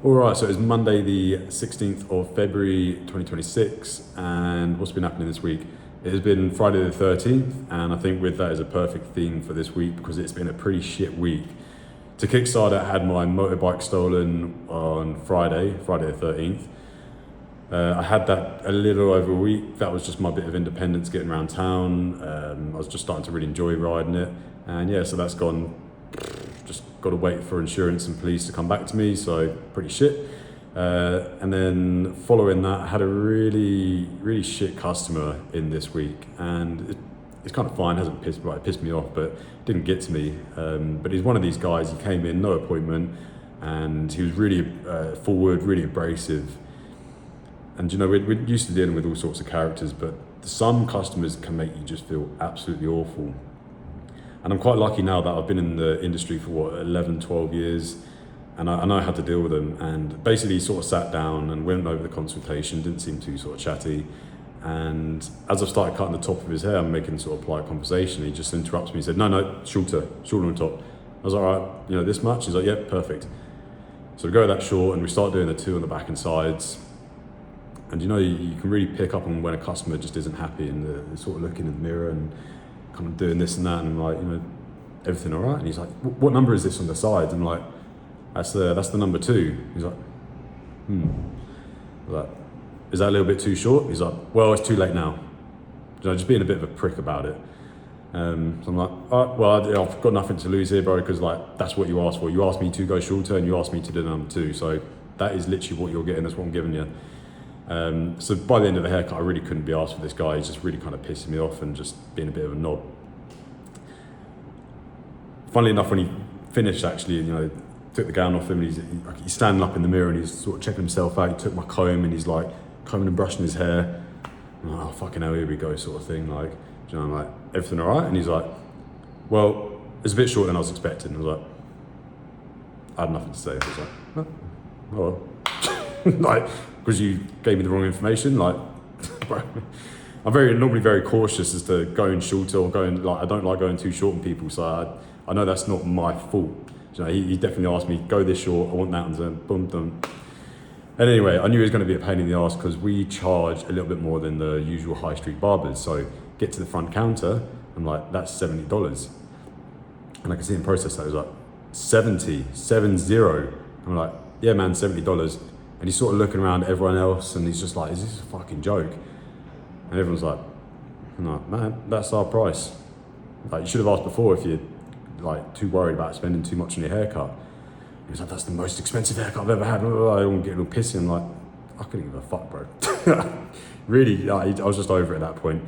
All right, so it's Monday, the 16th of February 2026, and what's been happening this week? It has been Friday the 13th, and I think with that is a perfect theme for this week because it's been a pretty shit week. To kickstart it, I had my motorbike stolen on Friday the 13th. I had that a little over a week. That was just my bit of independence getting around town. I was just starting to really enjoy riding it, and yeah, so that's gone. Just got to wait for insurance and police to come back to me, so pretty shit. And then following that, I had a really shit customer in this week, and it's kind of fine. Hasn't pissed me off, but didn't get to me. But he's one of these guys. He came in, no appointment, and he was really forward, really abrasive. And you know, we're used to dealing with all sorts of characters, but some customers can make you just feel absolutely awful. And I'm quite lucky now that I've been in the industry for 11, 12 years, and I know how to deal with them. And basically he sort of sat down and went over the consultation, didn't seem too sort of chatty. And as I started cutting the top of his hair, I'm making sort of polite conversation, he just interrupts me and said, no, shorter on top. I was like, all right, you know, this much? He's like, yeah, perfect. So we go that short and we start doing the two on the back and sides. And you know, you can really pick up on when a customer just isn't happy and they're sort of looking in the mirror and kind of doing this and that, and I'm like, you know, everything all right? And he's like, what number is this on the sides? I'm like, that's the number 2. He's like, I'm like, is that a little bit too short? He's like, well, it's too late now. You know, just being a bit of a prick about it. So I'm like, all right, well, I've got nothing to lose here, bro, because like, that's what you asked for. You asked me to go shorter and you asked me to do number 2. So that is literally what you're getting, that's what I'm giving you. So by the end of the haircut, I really couldn't be asked for this guy. He's just really kind of pissing me off and just being a bit of a knob. Funnily enough, when he finished, actually, you know, took the gown off him, and he's standing up in the mirror and he's sort of checking himself out. He took my comb and he's like combing and brushing his hair. I'm like, oh, fucking hell, here we go, sort of thing. Like, you know, I'm like, everything all right? And he's like, well, it's a bit shorter than I was expecting. I was like, I had nothing to say. I was like, oh well. Like, because you gave me the wrong information. Like, bro, I'm normally very cautious as to going shorter or going, like, I don't like going too short on people, so I know that's not my fault. You know, he definitely asked me, go this short, I want that, and then boom, boom. And anyway, I knew it was going to be a pain in the ass because we charge a little bit more than the usual high street barbers. So get to the front counter, I'm like, that's $70. And I can see him process that. He was like, 70. I'm like, yeah, man, $70. And he's sort of looking around at everyone else and he's just like, is this a fucking joke? And everyone's like, no, man, that's our price. Like, you should have asked before if you're like too worried about spending too much on your haircut. He was like, that's the most expensive haircut I've ever had. I don't get a little pissy. I'm like, I couldn't give a fuck, bro. Really, like, I was just over it at that point.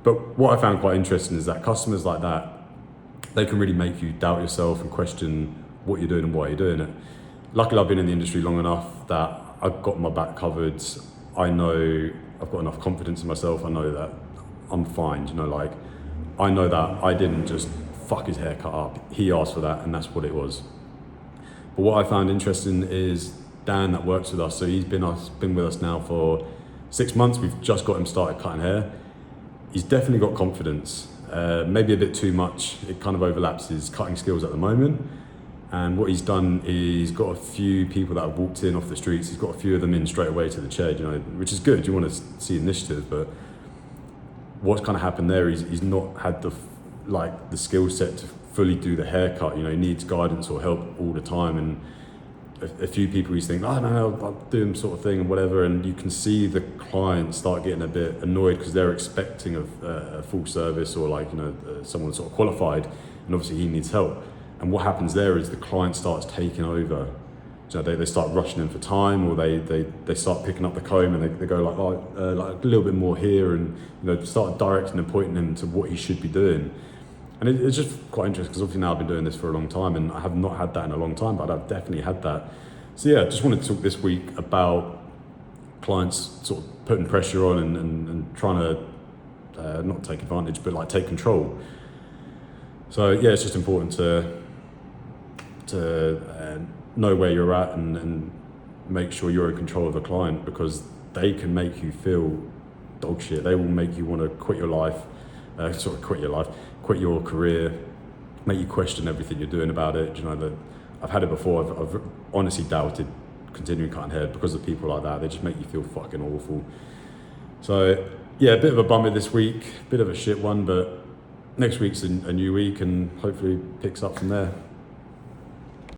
But what I found quite interesting is that customers like that, they can really make you doubt yourself and question what you're doing and why you're doing it. Luckily, I've been in the industry long enough that I've got my back covered. I know I've got enough confidence in myself. I know that I'm fine. You know, like, I know that I didn't just fuck his haircut up. He asked for that and that's what it was. But what I found interesting is Dan that works with us. So he's been with us now for 6 months. We've just got him started cutting hair. He's definitely got confidence, maybe a bit too much. It kind of overlaps his cutting skills at the moment. And what he's done is he's got a few people that have walked in off the streets. He's got a few of them in straight away to the chair, you know, which is good. You want to see initiative, but what's kind of happened there is he's not had the skill set to fully do the haircut. You know, he needs guidance or help all the time. And a few people he's thinking, oh no, I'll do them sort of thing and whatever. And you can see the clients start getting a bit annoyed because they're expecting a full service or like, you know, someone sort of qualified, and obviously he needs help. And what happens there is the client starts taking over. You know, they start rushing in for time, or they start picking up the comb and they go like, oh, like a little bit more here, and you know, start directing and pointing him to what he should be doing. And it's just quite interesting because obviously now I've been doing this for a long time and I have not had that in a long time, but I've definitely had that. So yeah, just wanted to talk this week about clients sort of putting pressure on and trying to not take advantage, but like take control. So yeah, it's just important to know where you're at and make sure you're in control of the client, because they can make you feel dog shit. They will make you want to quit your life, quit your career, make you question everything you're doing about it. You know, that I've had it before. I've honestly doubted continuing cutting hair because of people like that. They just make you feel fucking awful. So yeah, a bit of a bummer this week, bit of a shit one, but next week's a new week and hopefully picks up from there.